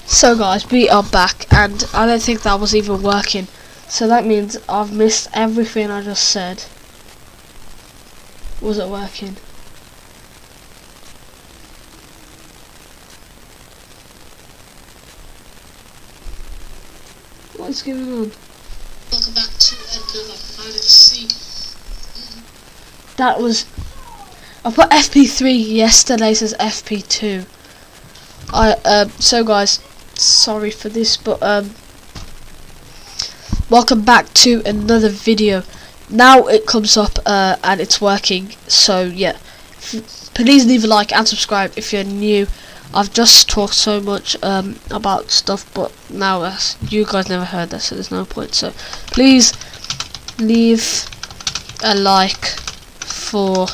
So guys, we are back, and I don't think that was even working. So that means I've missed everything I just said. Was it working? What's going on? Welcome back to another FP3. That was... I put FP3 yesterday, says FP2. So guys, sorry for this, but welcome back to another video. Now it comes up and it's working, so yeah, please leave a like and subscribe if you're new. I've just talked so much about stuff, but now you guys never heard that, so there's no point. So please leave a like for...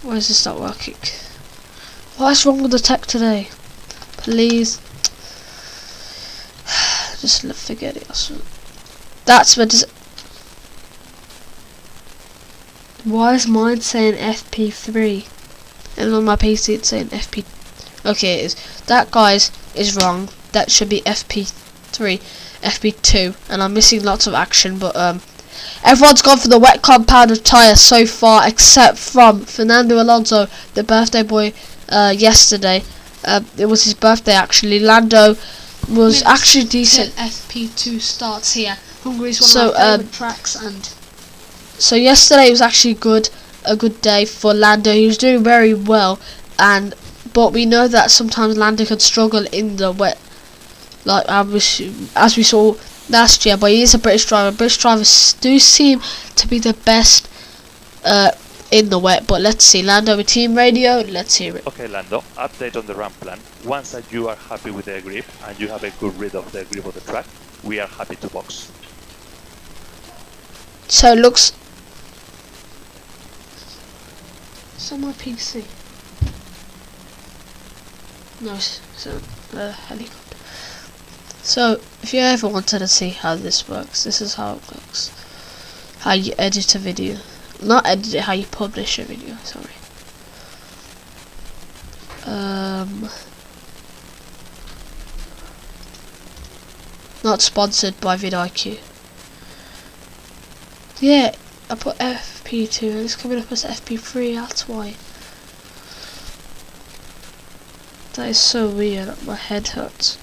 Why is this not working? What's wrong with the tech today? Please. Just forget it. That's what does. Why is mine saying FP3? And on my PC it's saying FP. Okay, it is. That, guys, is wrong. That should be FP3, FP2. And I'm missing lots of action, but everyone's gone for the wet compound of tyre so far, except from Fernando Alonso, the birthday boy. Yesterday, it was his birthday actually. Lando was actually decent. FP2 starts here. Hungary is one of my favourite tracks, and so yesterday was actually a good day for Lando. He was doing very well, but we know that sometimes Lando can struggle in the wet, like as we saw last year. But he is a British driver. British drivers do seem to be the best in the wet, but let's see. Lando with team radio, let's hear it. Okay, Lando, update on the ramp plan. Once that you are happy with the grip and you have a good read of the grip of the track, we are happy to box. So it looks... It's on my PC. No, it's a helicopter. So, if you ever wanted to see how this works, this is how it works. How you edit a video. Not edit it, how you publish a video, sorry. Not sponsored by vidIQ. Yeah, I put FP2 and it's coming up as FP3, that's why. That is so weird, my head hurts.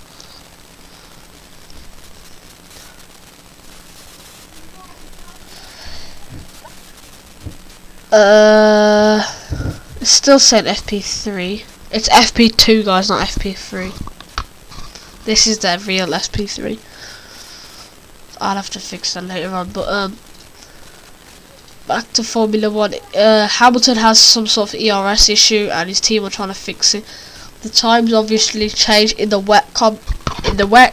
It's still saying FP3. It's FP2, guys, not FP3. This is the real FP3. I'll have to fix that later on, but back to Formula 1. Hamilton has some sort of ERS issue and his team are trying to fix it. The times obviously change in the wet,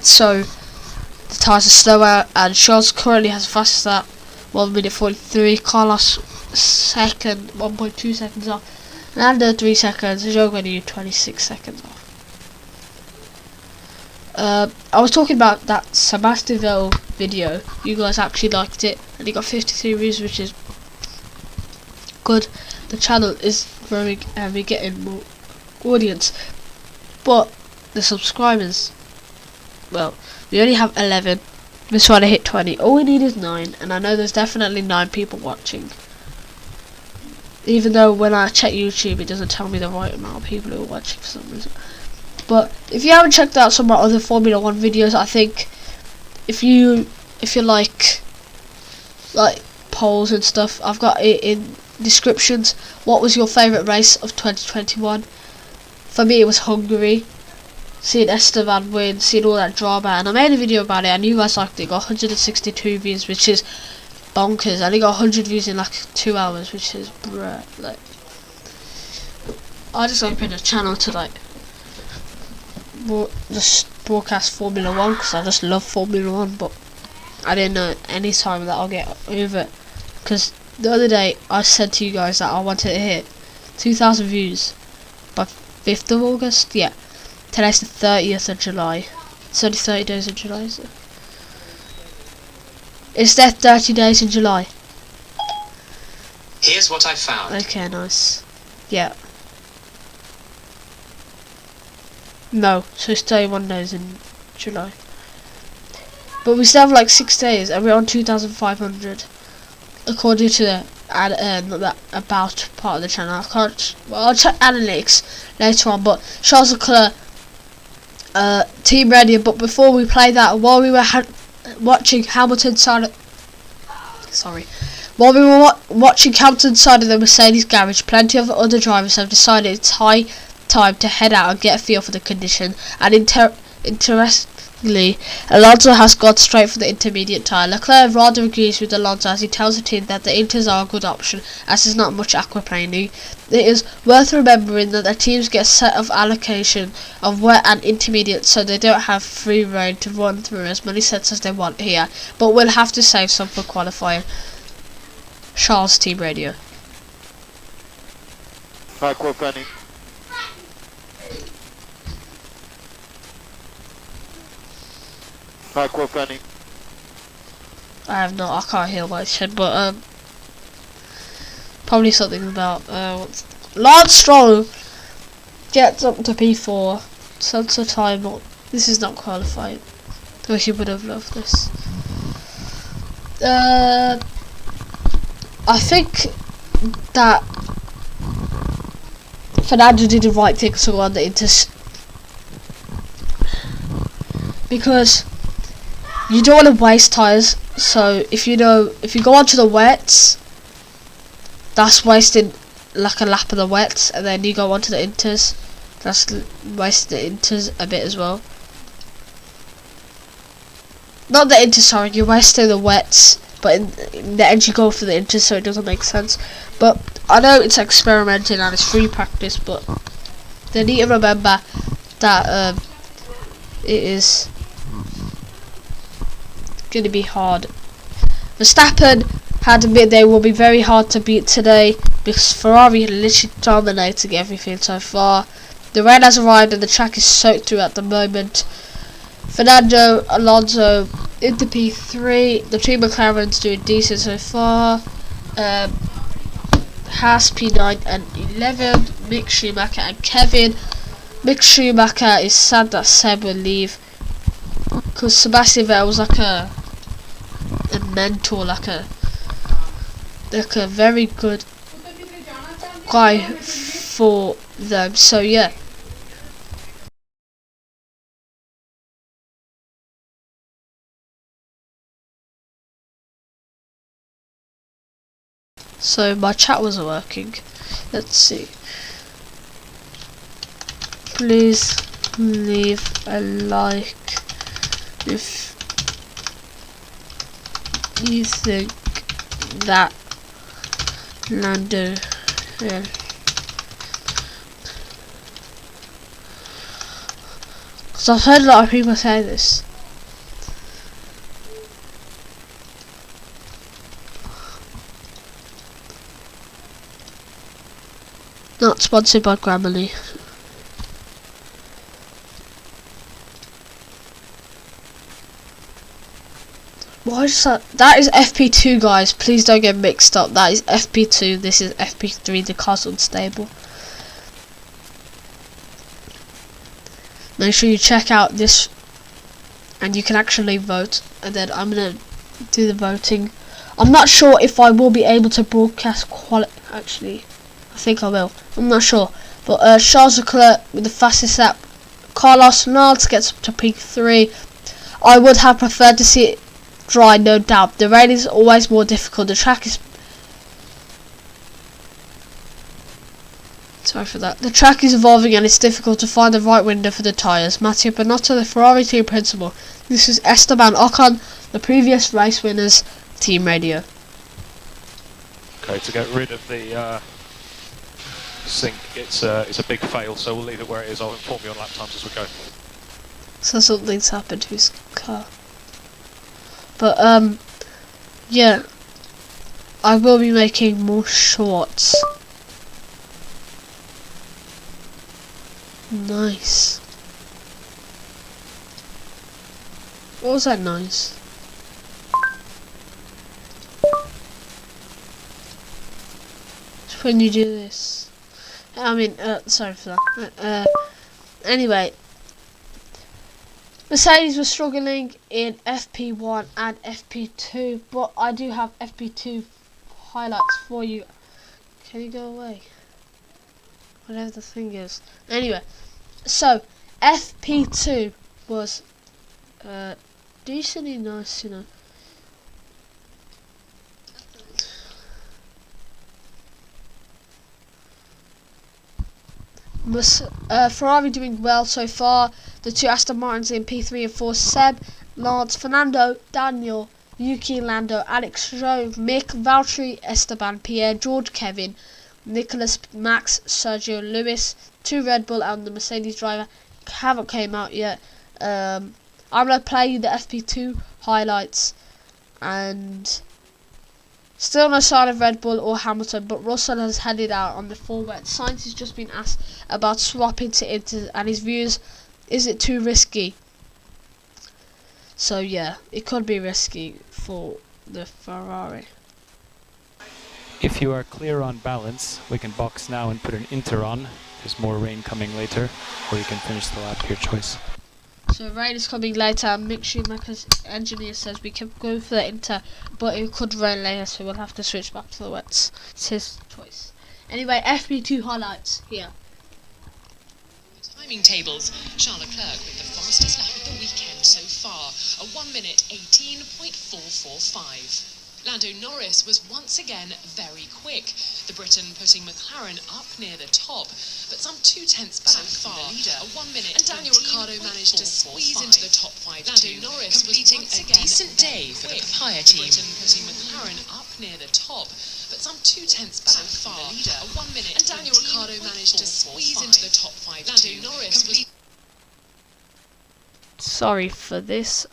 so the tyres are slower, and Charles currently has fastest at 1 minute 43. Carlos second, 1.2 seconds off. Lando 3 seconds. Joe going to do 26 seconds off. I was talking about that Sebastian Vettel video. You guys actually liked it, and he got 53 views, which is good. The channel is growing, and we're getting more audience. But the subscribers, well, we only have 11. We're trying to hit 20. All we need is 9, and I know there's definitely 9 people watching. Even though when I check YouTube, it doesn't tell me the right amount of people who are watching for some reason. But if you haven't checked out some of my other Formula 1 videos, I think if you like polls and stuff, I've got it in descriptions. What was your favourite race of 2021? For me, it was Hungary. Seeing Esteban win, seeing all that drama, and I made a video about it, and you guys liked it. It got 162 views, which is bonkers. I only got 100 views in like 2 hours, which is bruh. Like, I just opened a channel to like just broadcast Formula 1 because I just love Formula 1, but I didn't know any time that I'll get over it, because the other day I said to you guys that I wanted to hit 2,000 views by 5th of August. Yeah, today's the 30th of July. It's only 30 days in July, is it? Is there 30 days in July? here's what I found. Okay, nice. Yeah. No, so it's 31 days in July. But we still have like 6 days, and we're on 2,500, according to the not that about part of the channel. I can't. Well, I'll check analytics later on. But Charles Leclerc, Team Radio. But before we play that, while we were watching Hamilton's side, while we were watching Hamilton's side of the Mercedes garage, plenty of other drivers have decided it's high time to head out and get a feel for the condition. And interestingly, Alonso has gone straight for the intermediate tyre. Leclerc rather agrees with Alonso as he tells the team that the Inters are a good option, as there's not much aquaplaning. It is worth remembering that the teams get a set of allocation of wet and intermediate, so they don't have free rein to run through as many sets as they want here, but we'll have to save some for qualifying. Charles, Team Radio. Aquaplaning. Aquaplaning. I can't hear what it said, but probably something about Lance Stroll gets up to P4. Sensor time. This is not qualifying. I wish you would have loved this. I think that Fernando did the right thing to go on the because you don't want to waste tyres. So if you go onto the wets, that's wasting like a lap of the wets, and then you go onto the inters, that's wasting the inters a bit as well. Not the inters, sorry, you're wasting the wets, but in the end you go for the inters, so it doesn't make sense. But I know it's experimenting and it's free practice, but they need to remember that it is going to be hard. Verstappen had admitted they will be very hard to beat today because Ferrari are literally dominating everything so far. The rain has arrived and the track is soaked through at the moment. Fernando Alonso into P3. The two McLarens doing decent so far. Haas P9 and 11. Mick Schumacher and Kevin. Mick Schumacher is sad that Seb will leave, because Sebastian Vettel was like a mentor, like a very good guy for them. So yeah. So my chat wasn't working. Let's see. Please leave a like if you think that Lando because I've heard a lot of people say this. Not sponsored by Grammarly. Why is that? That is FP2, guys. Please don't get mixed up. That is FP2. This is FP3. The car's unstable. Make sure you check out this, and you can actually vote. And then I'm gonna do the voting. I'm not sure if I will be able to broadcast Actually, I think I will. I'm not sure. But Charles Leclerc with the fastest lap. Carlos Sainz gets up to P3. I would have preferred to see it dry, no doubt. The rain is always more difficult. The track is The track is evolving and it's difficult to find the right window for the tyres. Matteo Binotto, the Ferrari team principal. This is Esteban Ocon, the previous race winners, Team Radio. Okay, to get rid of the sink, it's a big fail, so we'll leave it where it is. I'll inform you on lap times as we go. So something's happened to his car. But yeah, I will be making more shorts. Nice. What was that noise? It's when you do this. I mean, sorry for that. Anyway, Mercedes was struggling in FP1 and FP2, but I do have FP2 highlights for you. Can you go away? Whatever the thing is. Anyway, so FP2 was decently nice, you know. Ferrari doing well so far. The two Aston Martins in P3 and 4, Seb, Lance, Fernando, Daniel, Yuki, Lando, Alex, Joe, Mick, Valtteri, Esteban, Pierre, George, Kevin, Nicholas, Max, Sergio, Lewis, 2 Red Bull and the Mercedes driver haven't came out yet. I'm going to play you the FP2 highlights, and still no sign of Red Bull or Hamilton, but Russell has headed out on the full wet. Sainz has just been asked about swapping to Inter and his views. Is it too risky? So yeah, it could be risky for the Ferrari. If you are clear on balance, we can box now and put an Inter on. There's more rain coming later, or you can finish the lap, your choice. So rain is coming later. Mick Schumacher's engineer says we can go for the Inter, but it could rain later, so we'll have to switch back to the wets. It's his choice. Anyway, FP2 highlights here. Timing tables. Charles Leclerc with the fastest lap of the weekend so far, a 1 minute 18.445. Lando Norris was once again very quick, the Briton putting McLaren up near the top, but some 2/10 back so far, the leader, a 1 minute, and Daniel Ricciardo managed to squeeze into the top 5 Lando Norris completing a decent day for the papaya team. The Briton putting McLaren up near the top, but some 2/10 back so far, the leader, a 1 minute, and Daniel Ricciardo managed to squeeze into the top 5 Lando Norris Sorry for this.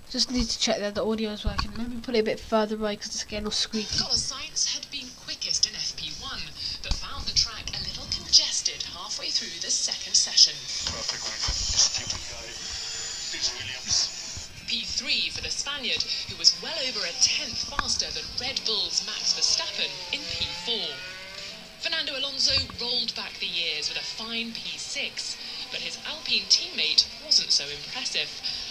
Just need to check that the audio is working. Let me put it a bit further away because it's getting all squeaky. Carlos Sainz had been quickest in FP1, but found the track a little congested halfway through the second session. Stupid guy. It's Williams. P3 for the Spaniard, who was well over a tenth faster than Red Bull's Max Verstappen in P4. Fernando Alonso rolled back the years with a fine P6, but his Alpine teammate wasn't so impressive.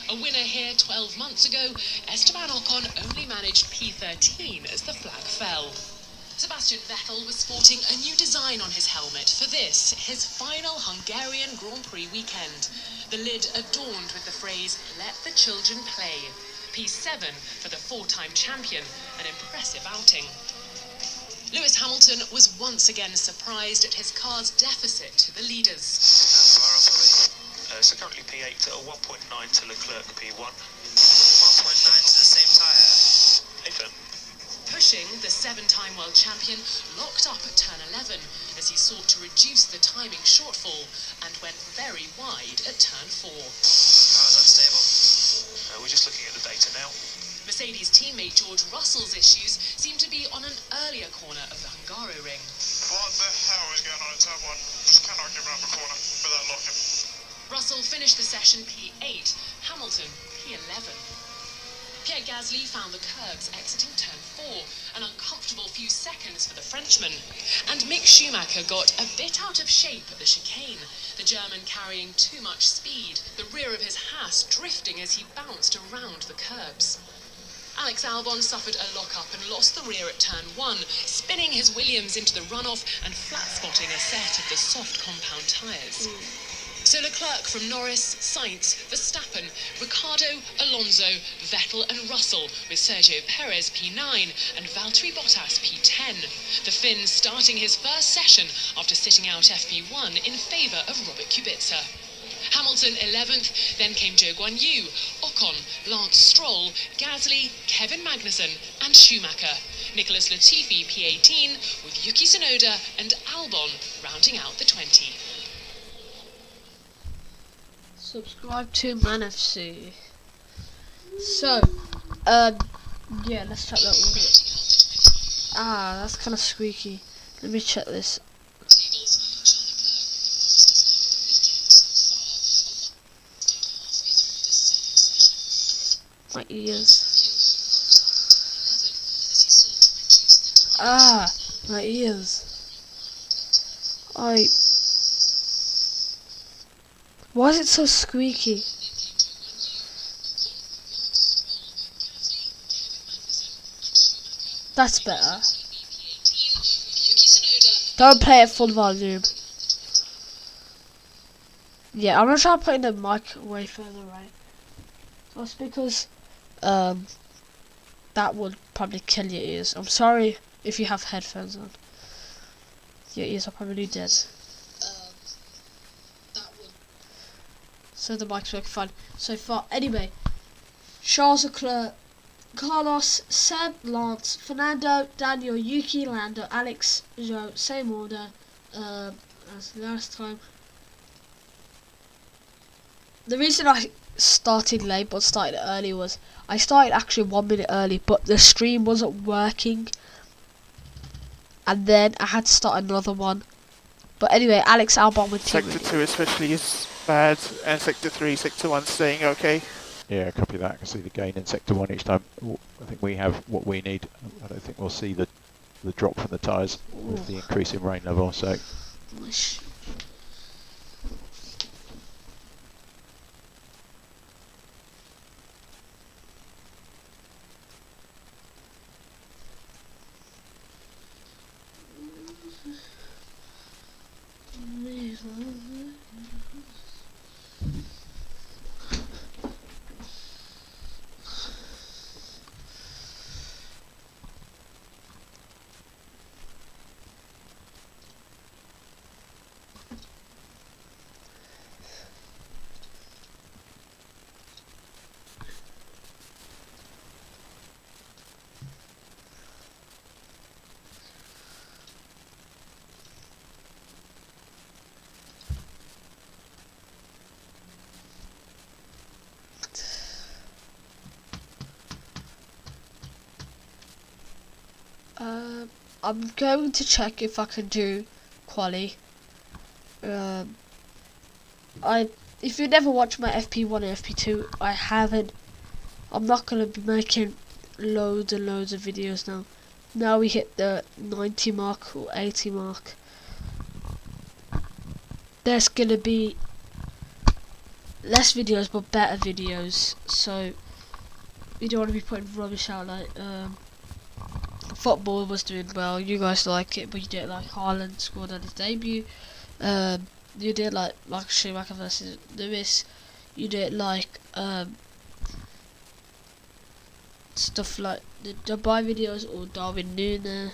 A winner here 12 months ago, Esteban Ocon only managed P13 as the flag fell. Sebastian Vettel was sporting a new design on his helmet for this, his final Hungarian Grand Prix weekend. The lid adorned with the phrase, "Let the children play." P7 for the 4-time champion, an impressive outing. Lewis Hamilton was once again surprised at his car's deficit to the leaders. So currently P8 at 1.9 to Leclerc P1. 1.9 to the same tyre. Nathan. Pushing the 7-time world champion locked up at turn 11 as he sought to reduce the timing shortfall and went very wide at turn 4. Car's unstable. We're just looking at the data now. Mercedes teammate George Russell's issues seem to be on an earlier corner of the Hungaroring. What the hell is going on at turn 1? Just cannot get around the corner without locking. Russell finished the session P8, Hamilton P11. Pierre Gasly found the curbs exiting turn 4, an uncomfortable few seconds for the Frenchman. And Mick Schumacher got a bit out of shape at the chicane, the German carrying too much speed, the rear of his Haas drifting as he bounced around the curbs. Alex Albon suffered a lock-up and lost the rear at turn 1, spinning his Williams into the runoff and flat-spotting a set of the soft compound tyres. So Leclerc from Norris, Sainz, Verstappen, Ricciardo, Alonso, Vettel and Russell, with Sergio Perez P9 and Valtteri Bottas P10. The Finn starting his first session after sitting out FP1 in favour of Robert Kubica. Hamilton 11th, then came Zhou Guanyu, Ocon, Lance Stroll, Gasly, Kevin Magnussen and Schumacher. Nicholas Latifi P18 with Yuki Tsunoda and Albon rounding out the 20. Subscribe to ManFC. So, yeah, let's check that audio. Ah, that's kind of squeaky. Let me check this. My ears. Ah, my ears. Why is it so squeaky? That's better. Don't play at full volume. Yeah, I'm gonna try putting the mic way further away. That's because that would probably kill your ears. I'm sorry if you have headphones on. Your ears are probably dead. So the mic's working fine so far. Anyway, Charles Leclerc, Carlos, Seb, Lance, Fernando, Daniel, Yuki, Lando, Alex, Joe, same order as last time. The reason I started late but started early was I started actually 1 minute early, but the stream wasn't working, and then I had to start another one. But anyway, Alex Albon with team Sector 2 especially is bad, and Sector 3, Sector 1 staying okay. Yeah, copy that. I can see the gain in Sector 1 each time. I think we have what we need. I don't think we'll see the drop from the tyres with the increase in rain level, so... I'm going to check if I can do quali. If you never watched my FP1 and FP2, I'm not gonna be making loads and loads of videos now. Now we hit the 90 mark or 80 mark. There's gonna be less videos but better videos. So you don't want to be putting rubbish out like football was doing well, you guys like it, but you didn't like Haaland scored on his debut. You did like Schumacher versus Lewis. You didn't like stuff like the Dubai videos or Darwin Núñez.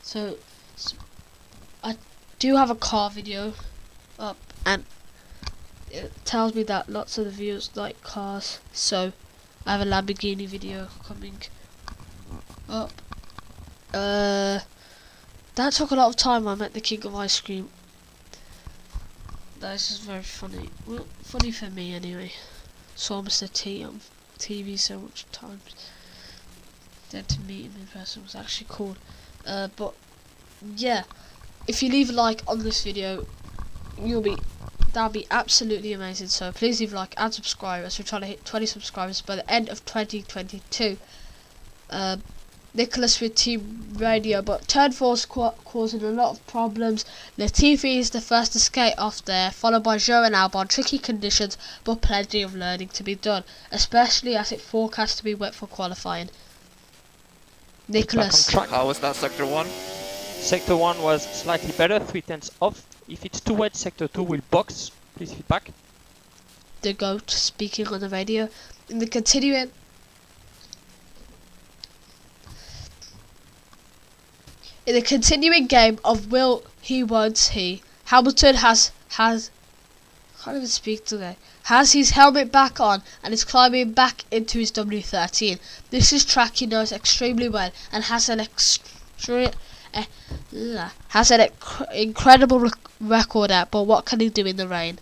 So I do have a car video up, and it tells me that lots of the viewers like cars. So I have a Lamborghini video coming up. That took a lot of time. I met the king of ice cream. This is very funny. Well, funny for me anyway. Saw Mr. T on TV so much times. Then to meet him in person was actually cool. But yeah, if you leave a like on this video, that'll be absolutely amazing. So please leave a like and subscribe as we're trying to hit 20 subscribers by the end of 2022. Nicholas with Team Radio, but turn 4's causing a lot of problems. Latifi is the first to skate off there, followed by Joe and Albon. Tricky conditions, but plenty of learning to be done, especially as it forecasts to be wet for qualifying. Nicholas, How was that Sector 1? Sector 1 was slightly better, 3/10 off. If it's too wet, Sector 2 will box. Please feedback. the GOAT, speaking on the radio. In the continuing game of will he, won't he, Hamilton has can't even speak today. Has his helmet back on and is climbing back into his W13. This is track he knows extremely well and has an incredible record at. But what can he do in the rain?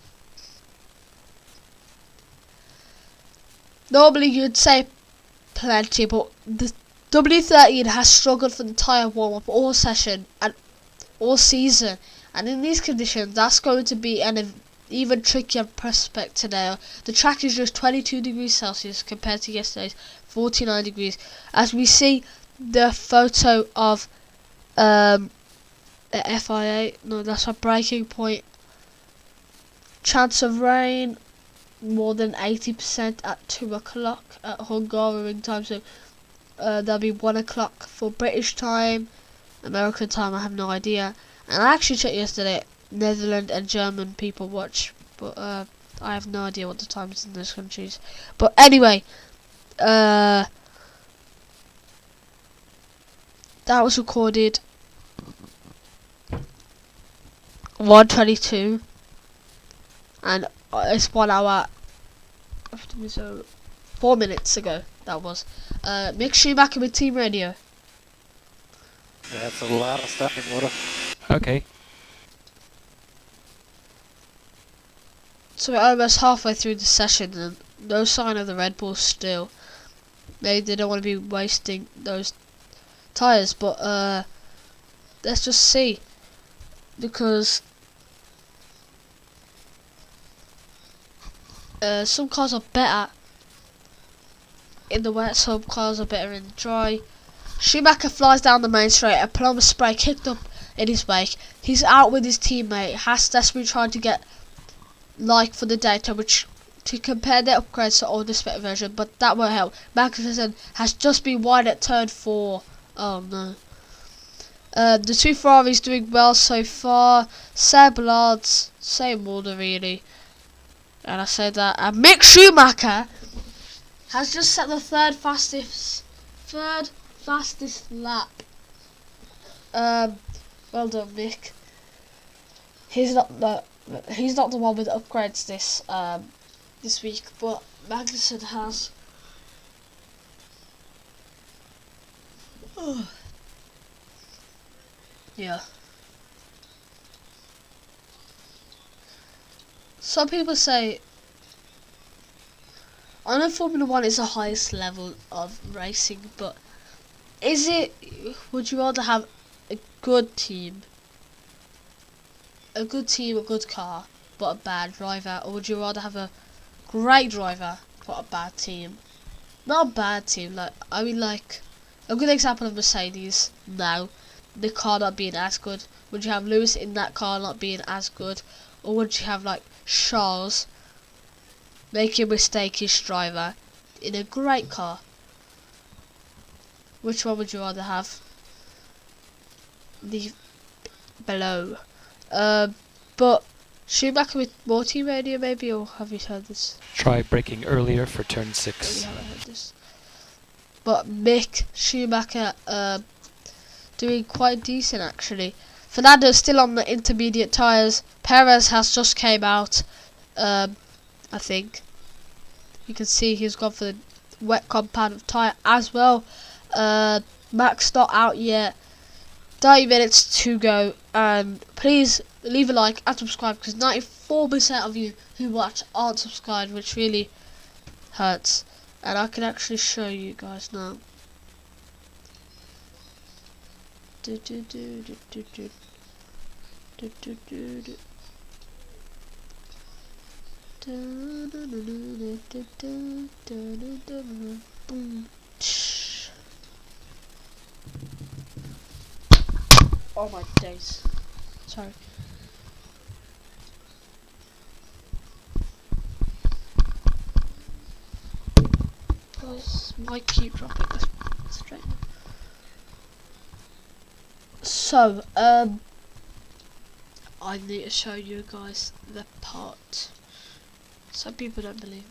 Normally you'd say plenty, but the W13 has struggled for the tyre warm-up all session and all season, and in these conditions that's going to be an even trickier prospect today. The track is just 22 degrees Celsius compared to yesterday's 49 degrees. As we see the photo of the FIA, no, that's a breaking point. Chance of rain more than 80% at 2 o'clock at Hungarian time. So That'll be 1 o'clock for British time. American time, I have no idea. And I actually checked yesterday, Netherlands and German people watch, but I have no idea what the times in those countries. But anyway, that was recorded 1:22, and it's 1 hour. So 4 minutes ago. That was Mick Schumacher with Team Radio. That's a lot of stuff in water. Okay. So we're almost halfway through the session and no sign of the Red Bull still. Maybe they don't want to be wasting those tyres, but let's just see. Because some cars are better in the wet, some cars are better in the dry. Schumacher flies down the main straight, a plumber spray kicked up in his wake. He's out with his teammate. Haas desperately trying to get for the data which to compare their upgrades to older spec version, but that won't help. Magnussen has just been wide at turn 4. Oh no. The two Ferraris doing well so far. Seb Lards, same order really. And I said that. And Mick Schumacher has just set the third fastest lap. Well done, Mick. He's not the one with upgrades this week, but Magnussen has. Yeah. Some people say, I know Formula 1 is the highest level of racing, but is it, would you rather have a good team, a good car, but a bad driver, or would you rather have a great driver, but a bad team? Not a bad team, like, I mean like, a good example of Mercedes now, the car not being as good. Would you have Lewis in that car not being as good, or would you have like Charles making a mistake his driver in a great car? Which one would you rather have? Leave below. But Schumacher with more team radio maybe, or have you heard this? Try braking earlier for turn Oh, 6. you haven't heard this. But Mick Schumacher doing quite decent actually. Fernando's still on the intermediate tyres. Perez has just came out. I think you can see he's gone for the wet compound tyre as well. Max not out yet. 30 minutes to go, and please leave a like and subscribe, because 94% of you who watch aren't subscribed, which really hurts. And I can actually show you guys now. Oh my days. Sorry. Guys, might keep dropping this straight. So, I need to show you guys the part. Some people don't believe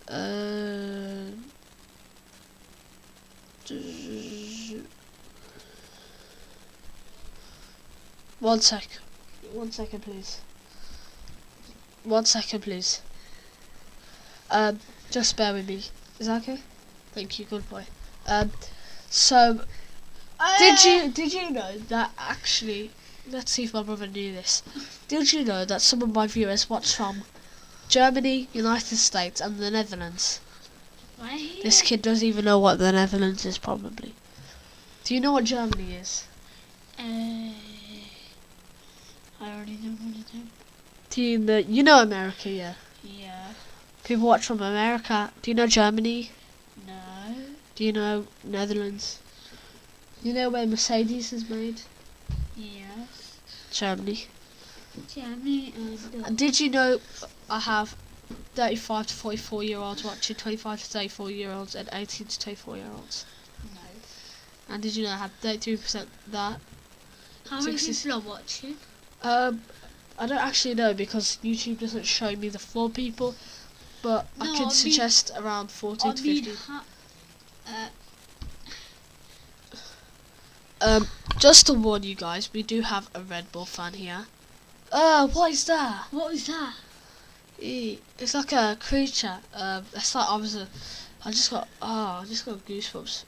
me. 1 sec. 1 second, please. 1 second, please. Just bear with me. Is that okay? Thank you, good boy. So, did you know that actually? Let's see if my brother knew this. Did you know that some of my viewers watch from Germany, United States, and the Netherlands? This kid doesn't even know what the Netherlands is, probably. Do you know what Germany is? I already know what it is. Do you know America, yeah? Yeah. People watch from America. Do you know Germany? No. Do you know Netherlands? Do you know where Mercedes is made? Yes. Germany. Germany and And did you know I have 35 to 44 year olds watching, 25 to 34 year olds, and 18 to 24 year olds. No. And did you know I had 33% that? How many 60s. people are watching? I don't actually know because YouTube doesn't show me the full people, but I No, can I mean- suggest around 40 I to mean, 50. uh, Just to warn you guys, we do have a Red Bull fan here. What is that? what is that? It's like a creature. It's like I just got goosebumps.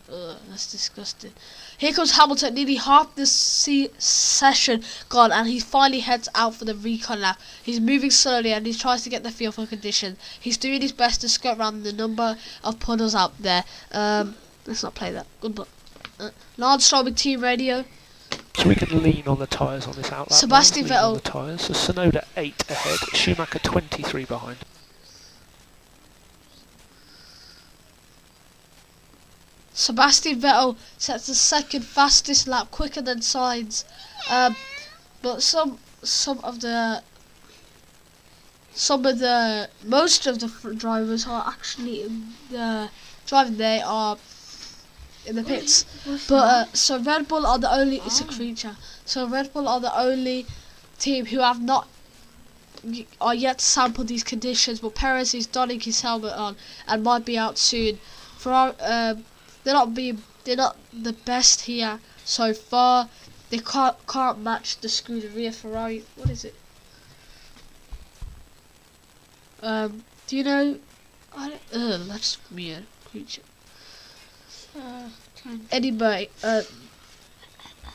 That's disgusting. Here comes Hamilton, nearly half the session gone, and he finally heads out for the recon lap. He's moving slowly and he tries to get the feel for conditions. He's doing his best to skirt around the number of puddles out there. Let's not play that. Good luck. Lance Stroll with team radio. So we can lean on the tyres on this outlap. Sebastian lean on Vettel. the tyres. So Sonoda 8 ahead, Schumacher 23 behind. Sebastian Vettel sets the second fastest lap, quicker than Sainz. But most of the drivers are actually driving. They are in the pits. But so Red Bull are the only. It's a creature. So Red Bull are the only team who are yet to sample these conditions. But Perez is donning his helmet on and might be out soon. They're not the best here so far. They can't match the Scuderia Ferrari. What is it? Do you know? That's weird creature. Anyway,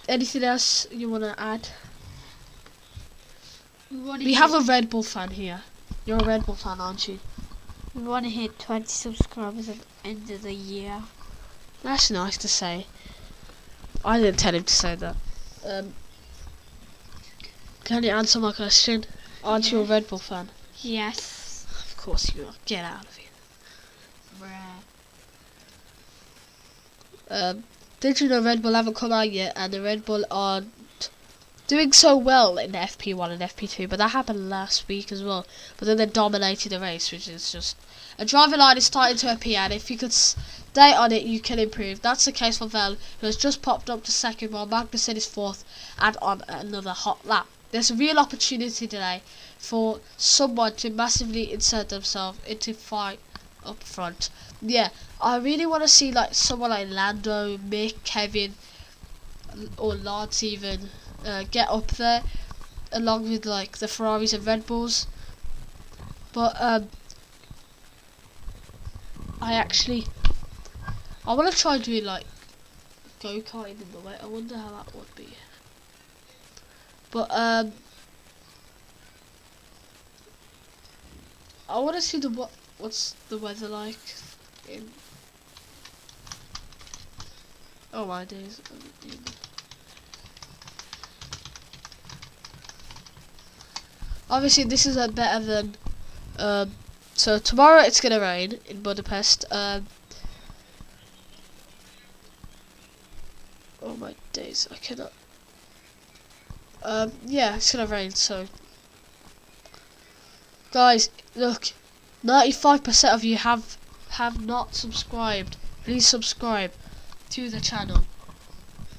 anything else you wanna add? We have a Red Bull fan here. You're a Red Bull fan, aren't you? We want to hit 20 subscribers at the end of the year. That's nice to say. I didn't tell him to say that. Can you answer my question? Aren't you a Red Bull fan? Yes. Of course you are. Get out of here. Did you know Red Bull haven't come out yet, and the Red Bull aren't doing so well in FP1 and FP2, but that happened last week as well. But then they dominated the race, which is just... A driving line is starting to appear, and if you could stay on it, you can improve. That's the case for Vettel, who has just popped up to second, while Magnussen is fourth, and on another hot lap. There's a real opportunity today for someone to massively insert themselves into fight up front. Yeah, I really want to see like someone like Lando, Mick, Kevin, or Lance even get up there, along with like the Ferraris and Red Bulls. But I want to try doing like go-karting in the way. I wonder how that would be. But I want to see what's the weather like in. Oh my days. Obviously this is a better than so tomorrow it's gonna rain in Budapest. Oh my days, I cannot. Yeah, it's gonna rain, so guys, look, 95% of you have not subscribed. Please subscribe to the channel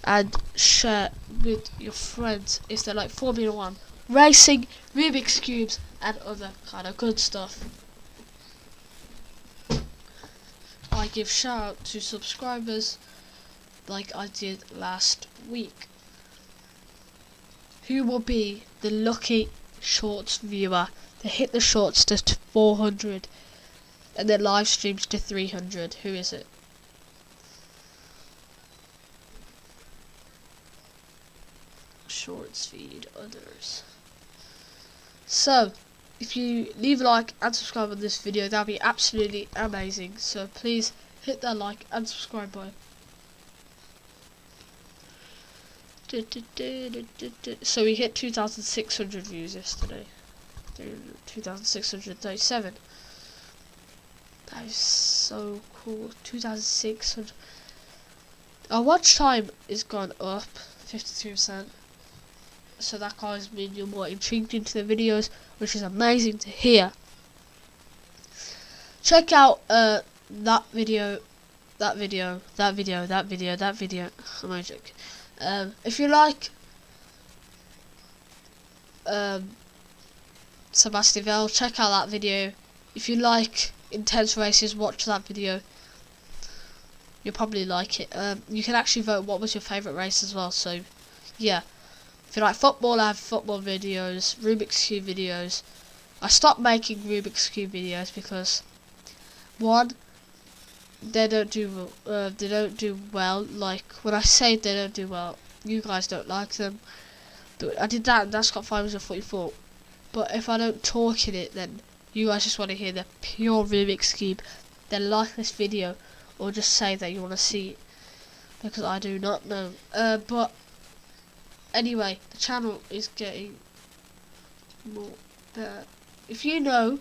and share with your friends if they like Formula 1, racing, Rubik's Cubes and other kind of good stuff. I give shout out to subscribers like I did last week, who will be the lucky shorts viewer to hit the shorts to 400 and then live streams to 300. Who is it? Shorts feed others. So if you leave a like and subscribe on this video, that'd be absolutely amazing. So please hit that like and subscribe button. So we hit 2,600 views yesterday. 2,637. That is so cool. 2,600. Our watch time is gone up 52%. So that guys mean you're more intrigued into the videos, which is amazing to hear. check out that video, that video. I'm only joking. If you like Sebastien, check out that video. If you like intense races, watch that video. You'll probably like it. You can actually vote what was your favourite race as well, so yeah. If you like football, I have football videos, Rubik's Cube videos. I stopped making Rubik's Cube videos because, one, they don't do well. Like, when I say they don't do well, you guys don't like them. But I did that and that's got 544. But if I don't talk in it, then you guys just want to hear the pure Rubik's Cube, then like this video or just say that you want to see it, because I do not know. But anyway, the channel is getting more better. If you know,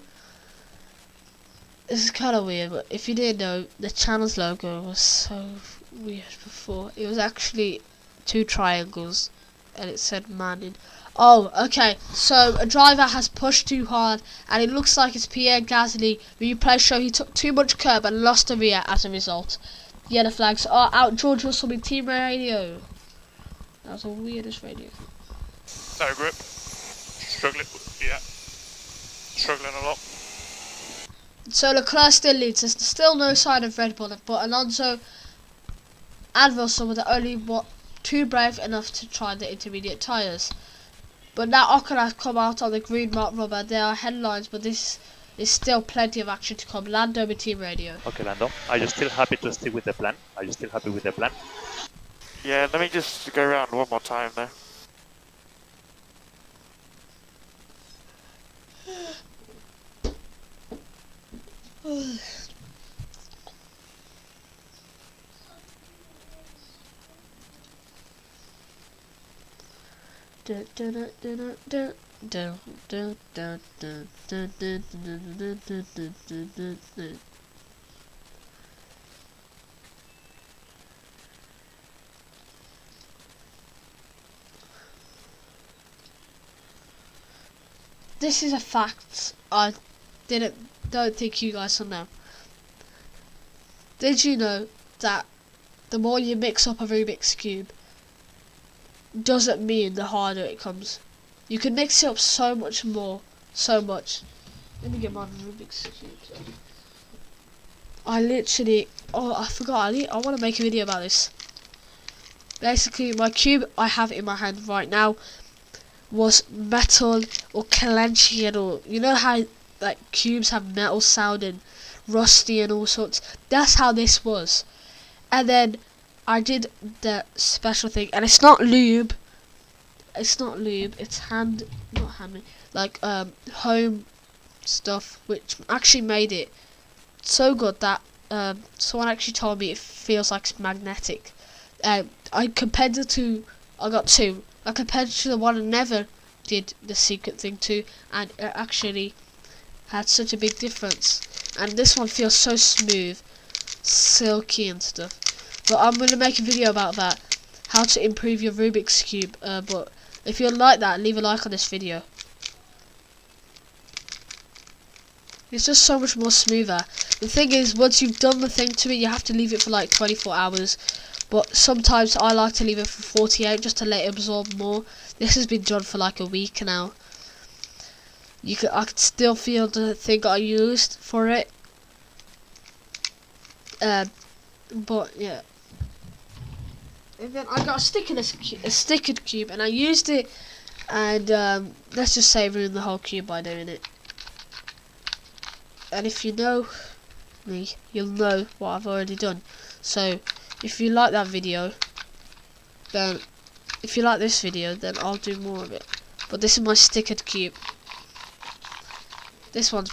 this is kind of weird, but if you didn't know, the channel's logo was so weird before. It was actually 2 triangles and it said man in. Oh, okay, so a driver has pushed too hard and it looks like it's Pierre Gasly. Replay show he took too much curb and lost a rear as a result. Yellow flags are out. George Russell with team radio. That was the weirdest radio. No grip. Struggling. Yeah. Struggling a lot. So Leclerc still leads. There's still no sign of Red Bull, but Alonso and Russell were the only too brave enough to try the intermediate tyres. But now Ocon has come out on the green mark rubber. There are headlines, but this is still plenty of action to come. Lando with team radio. Okay, Lando. Are you still happy to stick with the plan? Are you still happy with the plan? Yeah, let me just go around one more time there. This is a fact I don't think you guys will know. Did you know that the more you mix up a Rubik's Cube doesn't mean the harder it comes? You can mix it up so much more, so much. Let me get my Rubik's Cube. I literally, I forgot, I want to make a video about this. Basically, my cube I have in my hand right now was metal or clenching or you know how like cubes have metal sound and rusty and all sorts. That's how this was. And then I did the special thing, and it's not lube. It's not lube. It's home stuff, which actually made it so good that someone actually told me it feels like it's magnetic. I compared the two. I got 2. I compared it to the one I never did the secret thing to, and it actually had such a big difference. And this one feels so smooth, silky and stuff. But I'm going to make a video about that, how to improve your Rubik's Cube. But if you like that, leave a like on this video. It's just so much more smoother. The thing is, once you've done the thing to it, you have to leave it for like 24 hours. But sometimes I like to leave it for 48 just to let it absorb more. This has been done for like a week now. I could still feel the thing I used for it. But yeah. And then I got a stickered cube, and I used it, and let's just say ruined the whole cube by doing it. And if you know me, you'll know what I've already done. So if you like that video, then if you like this video, then I'll do more of it. But this is my stickered cube. This one's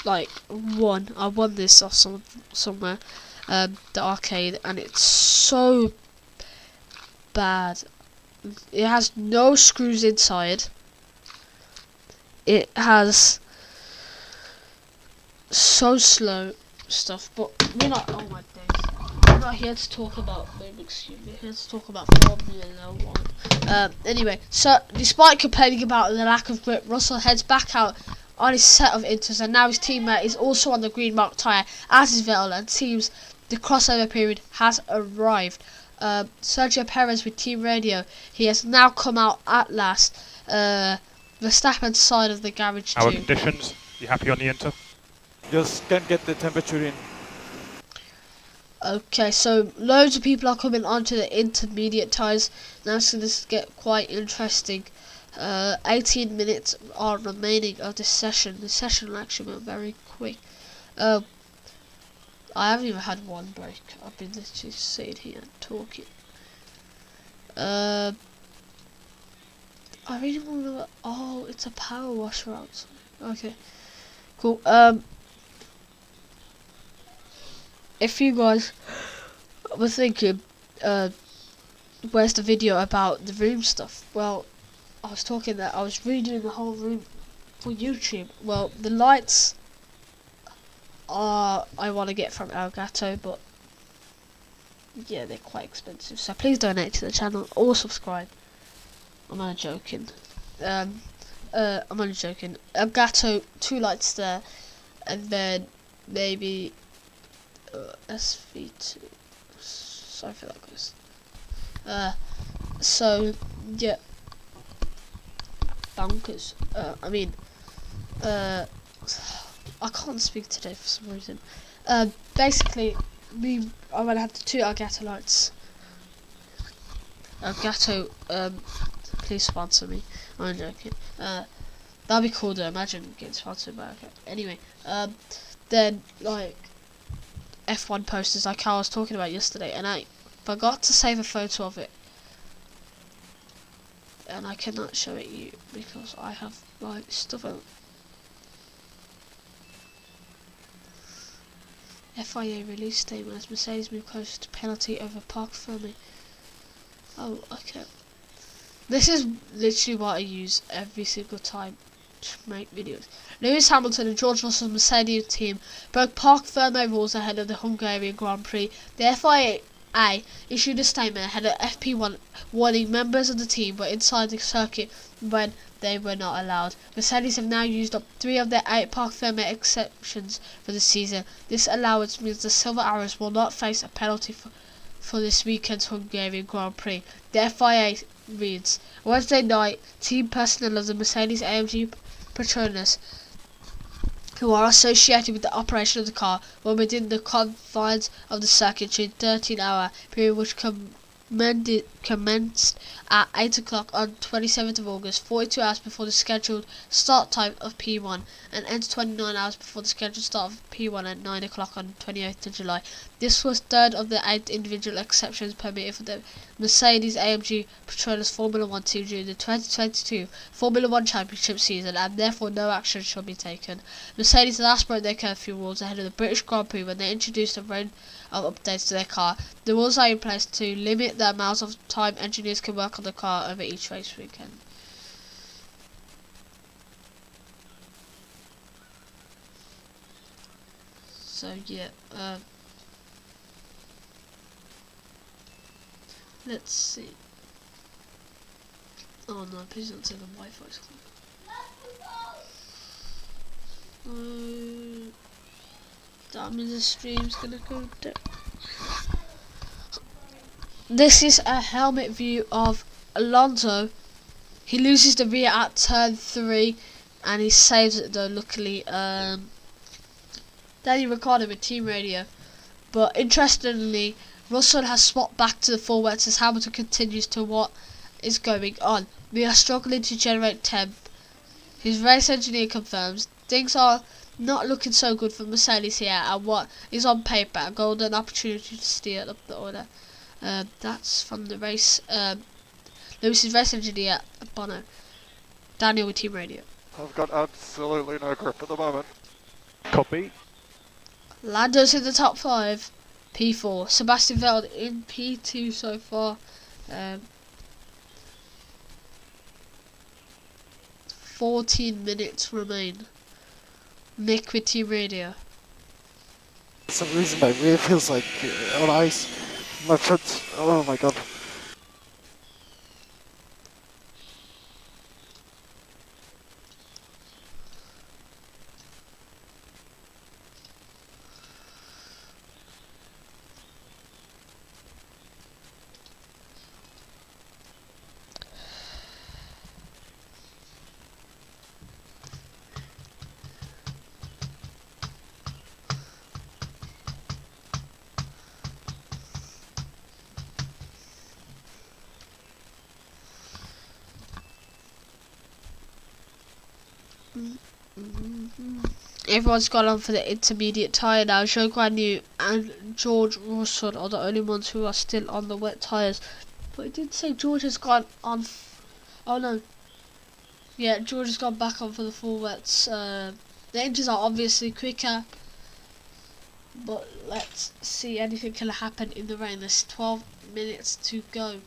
like I won this off somewhere, the arcade, and it's so bad. It has no screws inside. It has so slow stuff, but we're not. Oh my days! We're not here to talk about Rubik's Cube. We're here to talk about Formula 1. Anyway, so despite complaining about the lack of grip, Russell heads back out on his set of inters, and now his teammate is also on the green mark tyre, as is Vettel, and seems the crossover period has arrived. Sergio Perez with Team Radio, he has now come out at last. Verstappen's side of the garage Our too. conditions, you happy on the Inter? Just can't get the temperature in. Okay, so loads of people are coming onto the intermediate tyres now, so this will get quite interesting. 18 minutes are remaining of this session. The session will actually go very quick. I haven't even had one break. I've been literally sitting here and talking. I really want to know. Oh, it's a power washer outside. Okay, cool. If you guys were thinking, where's the video about the room stuff? Well, I was talking that I was redoing the whole room for YouTube. Well, the lights are I want to get from Elgato, but yeah, they're quite expensive. So please donate to the channel or subscribe. I'm only joking. I'm only joking. Elgato, 2 lights there, and then maybe FP3. Sorry for that, guys. So yeah, bonkers. I can't speak today for some reason. Basically, I'm gonna have the 2 Elgato lights. Elgato, please sponsor me. I'm joking. That'd be cool though. Imagine getting sponsored by Elgato. Anyway, then like F1 posters like I was talking about yesterday, and I forgot to save a photo of it, and I cannot show it you because I have my stuff out. FIA release statement as Mercedes move closer to penalty over park filming. Oh, okay. This is literally what I use every single time to make videos. Lewis Hamilton and George Russell's Mercedes team broke park firmware rules ahead of the Hungarian Grand Prix. The FIA issued a statement ahead of FP1 warning members of the team were inside the circuit when they were not allowed. Mercedes have now used up 3 of their 8 park firmware exceptions for the season. This allowance means the Silver Arrows will not face a penalty for this weekend's Hungarian Grand Prix. The FIA reads, Wednesday night, team personnel of the Mercedes-AMG Petronas, who are associated with the operation of the car, were within the confines of the circuit during a 13-hour period which commenced at 8 o'clock on 27th of August, 42 hours before the scheduled start time of P1, and ended 29 hours before the scheduled start of P1 at 9 o'clock on 28th of July. This was 3rd of the 8 individual exceptions permitted for the Mercedes-AMG Petronas Formula 1 team during the 2022 Formula 1 Championship season, and therefore no action shall be taken. Mercedes last broke their curfew rules ahead of the British Grand Prix when they introduced a range of updates to their car. The rules are in place to limit the amount of time engineers can work on the car over each race weekend. So yeah, let's see. Oh no, please don't say the Wi-Fi's on. That means the stream's gonna go down. This is a helmet view of Alonso. He loses the rear at turn 3 and he saves it though, luckily. Danny Ricciardo with Team Radio. But interestingly, Russell has swapped back to the full wets as Hamilton continues to what is going on. We are struggling to generate temp. His race engineer confirms things are not looking so good for Mercedes here at what is on paper a golden opportunity to steer up the order. That's from the race. Lewis's race engineer, Bono. Daniel with Team Radio. I've got absolutely no grip at the moment. Copy. Lando's in the top 5. P4. Sebastian Vettel in P2 so far. 14 minutes remain. Nick with Team Radio. For some reason my rear feels like on ice. My front, oh my god. Everyone's gone on for the intermediate tyre now. Zhou Guanyu and George Russell are the only ones who are still on the wet tyres. But it did say George has gone on. Oh no. Yeah, George has gone back on for the full wets. The engines are obviously quicker. But let's see, anything can happen in the rain. There's 12 minutes to go.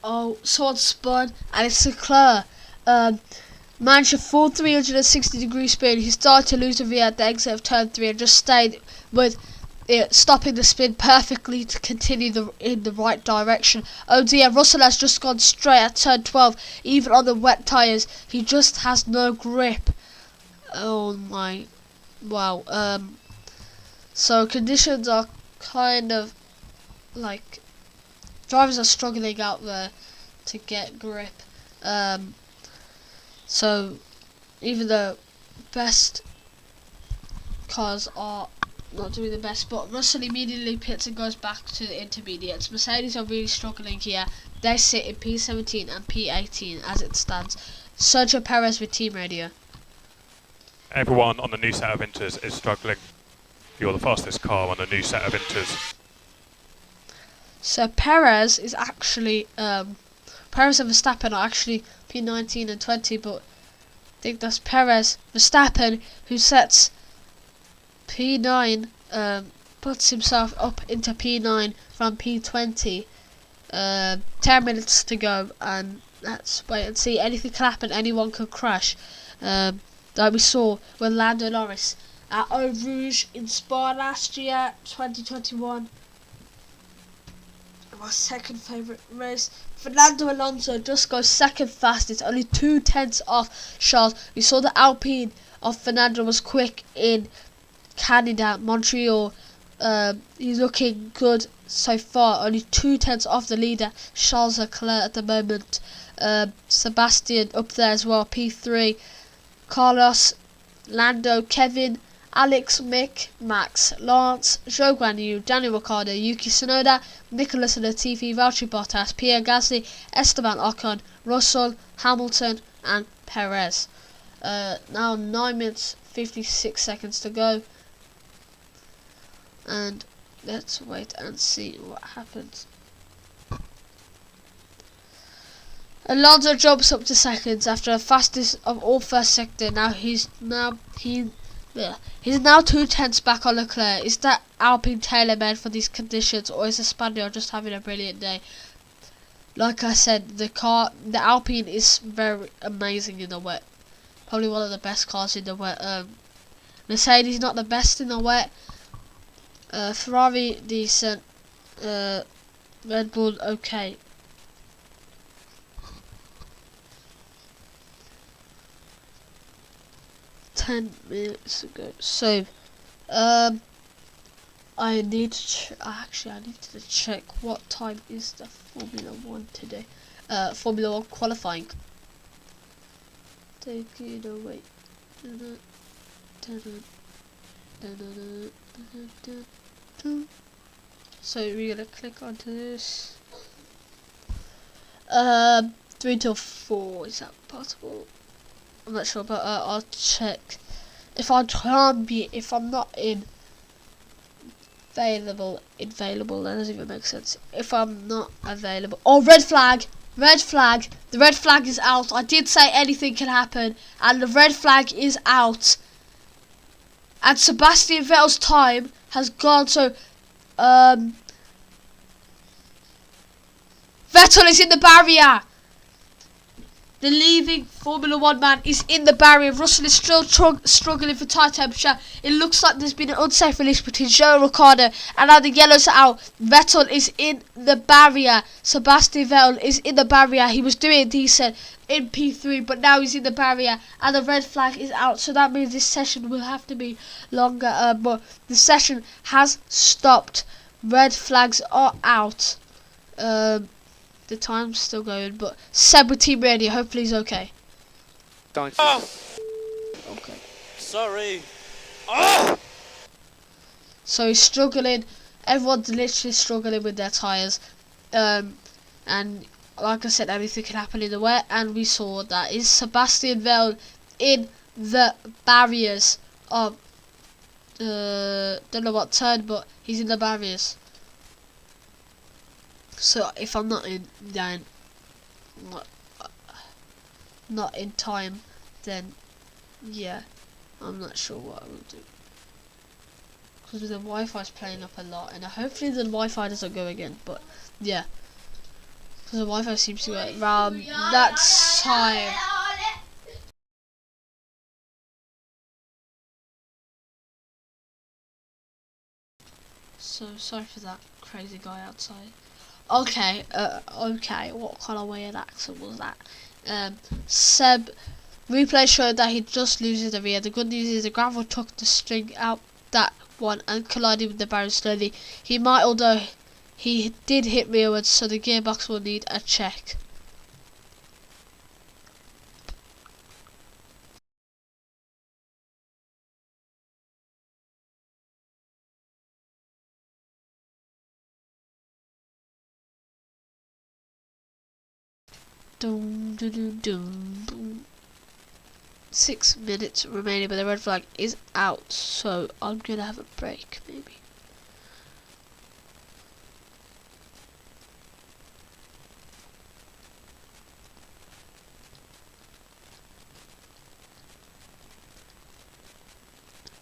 Oh, someone spun, and it's Leclerc. Managed a full 360 degree spin. He started to lose the V at the exit of turn 3 and just stayed with it, stopping the spin perfectly to continue in the right direction. Oh dear, Russell has just gone straight at turn 12, even on the wet tyres. He just has no grip. Oh my, wow. So conditions are kind of like, drivers are struggling out there to get grip. So even the best cars are not doing the best, but Russell immediately pits and goes back to the intermediates. Mercedes are really struggling here. They sit in P17 and P18 as it stands. Sergio Perez with team radio. Everyone on the new set of inters is struggling. You're the fastest car on the new set of inters. So Perez is actually Perez and Verstappen are actually P19 and 20, but I think that's Perez. Verstappen, who sets P9, puts himself up into P9 from P20. 10 minutes to go, and let's wait and see. Anything can happen, anyone could crash. Like we saw with Lando Norris at Eau Rouge in Spa last year, 2021. My second favourite race. Fernando Alonso just goes second fastest, only 2/10 off Charles. We saw the Alpine of Fernando was quick in Canada, Montreal. He's looking good so far, only 2/10 off the leader, Charles Leclerc at the moment. Sebastian up there as well, P3. Carlos, Lando, Kevin, Alex, Mick, Max, Lance, Zhou Guanyu, Daniel Ricciardo, Yuki Tsunoda, Nicholas Latifi, Valtteri Bottas, Pierre Gasly, Esteban Ocon, Russell, Hamilton and Perez. Now 9 minutes 56 seconds to go, and let's wait and see what happens. Alonso jumps up to seconds after the fastest of all first sector. Now he's now 2/10 back on Leclerc. Is that Alpine tailor-made for these conditions, or is the Spaniard just having a brilliant day? Like I said, the Alpine is very amazing in the wet. Probably one of the best cars in the wet. Mercedes not the best in the wet. Ferrari decent. Red Bull okay. Ten minutes ago. So, I need to I need to check what time is the Formula 1 today. Formula 1 qualifying. Take it away. So we're gonna click onto this. 3 till 4. Is that possible? I'm not sure, but I'll check. If I'm not available, that doesn't even make sense. If I'm not available, oh, red flag, the red flag is out. I did say anything can happen, and the red flag is out. And Sebastian Vettel's time has gone. So, Vettel is in the barrier. The leaving Formula 1 man is in the barrier. Russell is still struggling for tyre temperature. It looks like there's been an unsafe release between Joe and Ricciardo. And now the yellows are out. Vettel is in the barrier. Sebastian Vettel is in the barrier. He was doing decent in P3, but now he's in the barrier. And the red flag is out. So that means this session will have to be longer. But the session has stopped. Red flags are out. The time's still going, but Seb with Team Radio, hopefully he's okay. Don't. Okay. Sorry. So he's struggling. Everyone's literally struggling with their tyres. And like I said, anything can happen in the wet. And we saw that is Sebastian Vettel in the barriers of don't know what turn, but he's in the barriers. So if I'm not in not in time, then yeah, I'm not sure what I will do. Because the Wi-Fi's playing up a lot, and hopefully the Wi-Fi doesn't go again. But yeah, because the Wi-Fi seems to go around that time. So sorry for that crazy guy outside. Okay, okay, what kind of weird accent was that? Seb, replay showed that he just loses the rear. The good news is the gravel took the string out that one and collided with the barrier slowly. He might, although he did hit rearwards, so the gearbox will need a check. Dum, dum, dum, dum. 6 minutes remaining, but the red flag is out, so I'm gonna have a break maybe.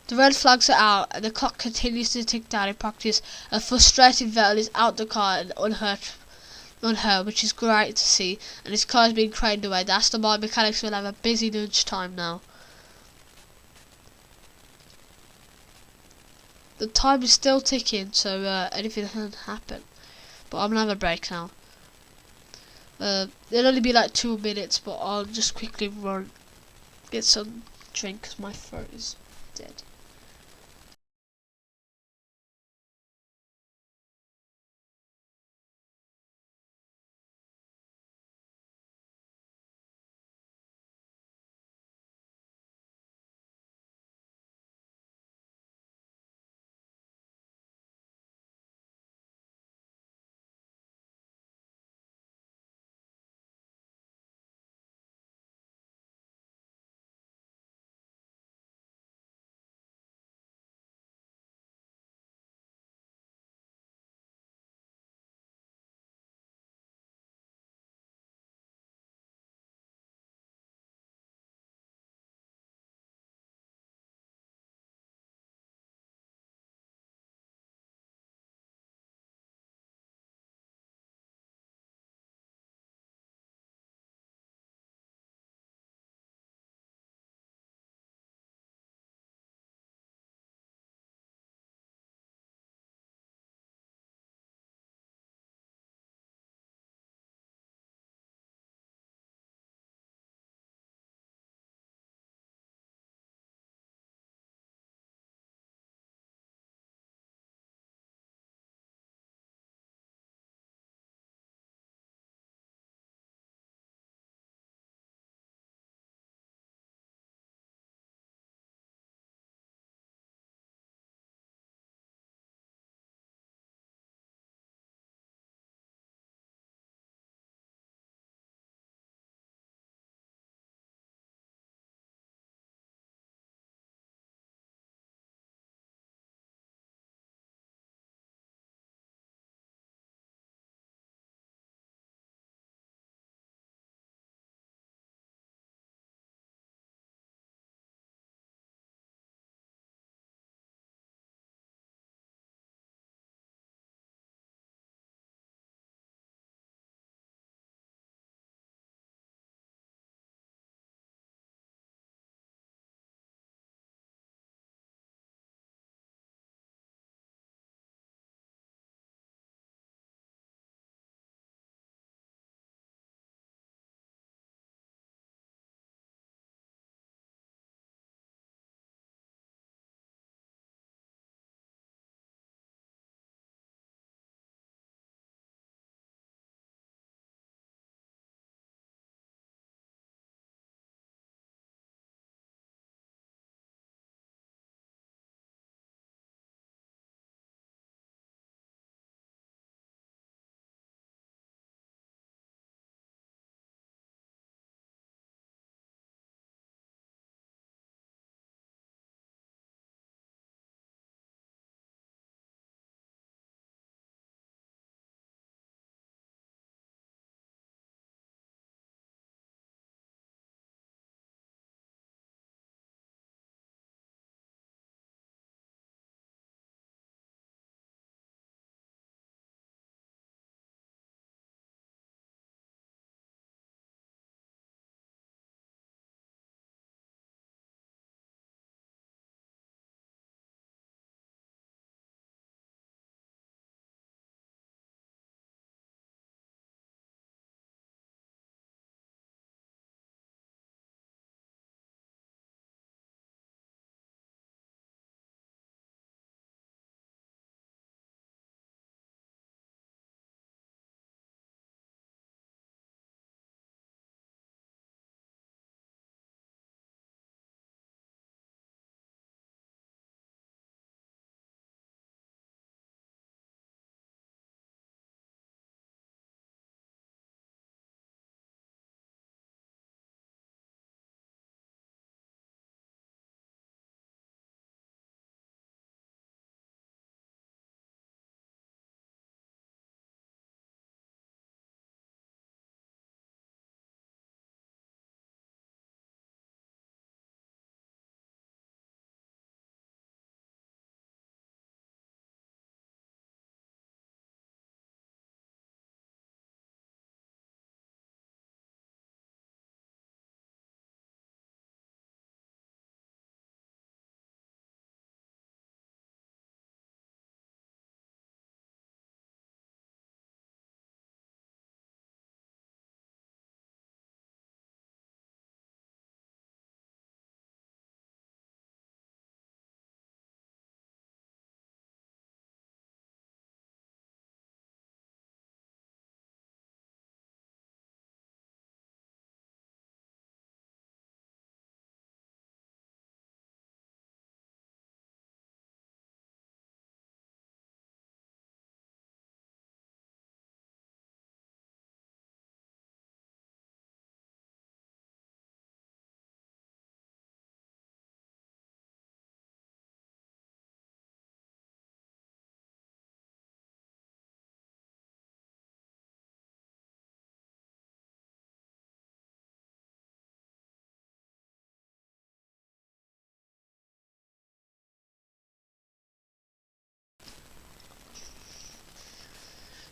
The red flags are out and the clock continues to tick down in practice. A frustrated Vettel is out the car and unhurt, which is great to see, and his car is being craned away. The Aston Martin mechanics will have a busy lunch time now. The time is still ticking, so anything can happen. But I'm gonna have a break now. It'll only be like 2 minutes, but I'll just quickly run, get some drink because my throat is dead.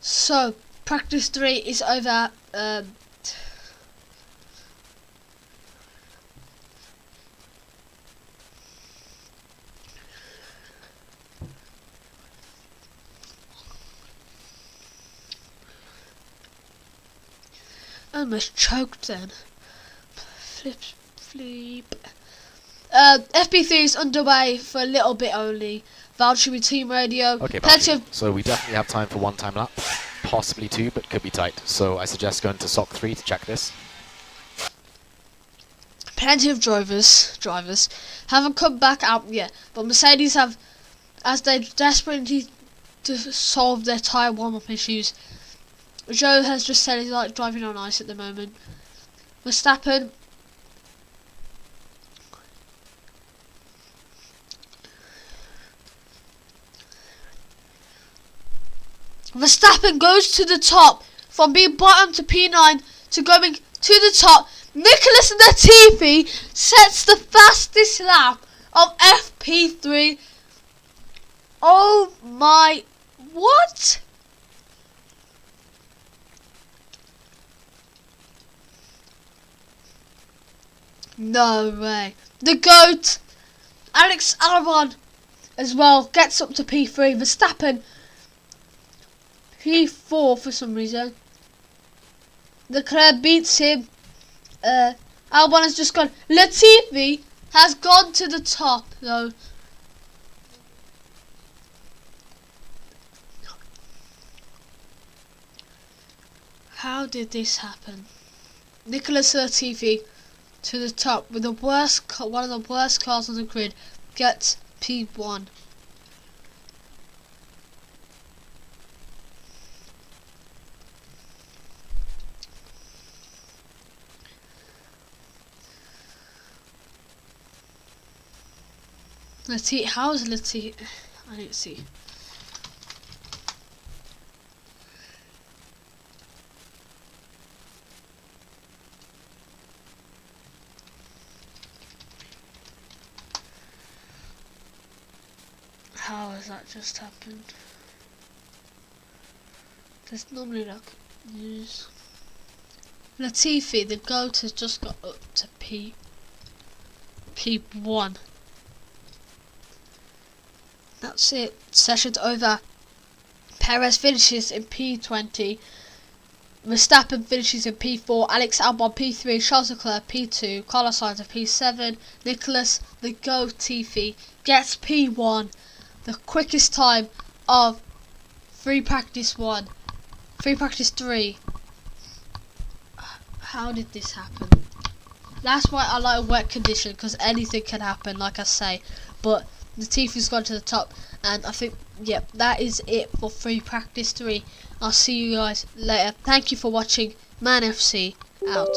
So practice 3 is over. Almost choked then. Flip. FP3 is underway for a little bit only. Valtteri with team radio. Okay, Plenty of so we definitely have time for one time lap, possibly two, but could be tight. So I suggest going to SOC 3 to check this. plenty of drivers haven't come back out yet, but Mercedes have, as they desperately need to solve their tyre warm-up issues. Joe has just said he's like driving on ice at the moment. Verstappen goes to the top, from being bottom to P9 to going to the top. Nicholas Latifi sets the fastest lap of FP3. Oh my, what? No way. The GOAT, Alex Albon, as well, gets up to P3. Verstappen, P4 for some reason. Leclerc beats him. Albon has just gone. Latifi has gone to the top though. How did this happen? Nicholas Latifi to the top with the worst, one of the worst cars on the grid, gets P1. Latifi, how is Latifi? I didn't see. How has that just happened? There's normally like news. Latifi, the GOAT, has just got up to P1. That's it. Session's over. Perez finishes in P20. Verstappen finishes in P4. Alex Albon P3. Charles Leclerc P2. Carlos Sainz P7. Nicholas the GOAT Latifi gets P1. The quickest time of free practice 3. How did this happen? That's why I like wet condition, because anything can happen, like I say. But Latifi's gone to the top, and I think, yep, that is it for free practice 3. I'll see you guys later. Thank you for watching. Man FC out.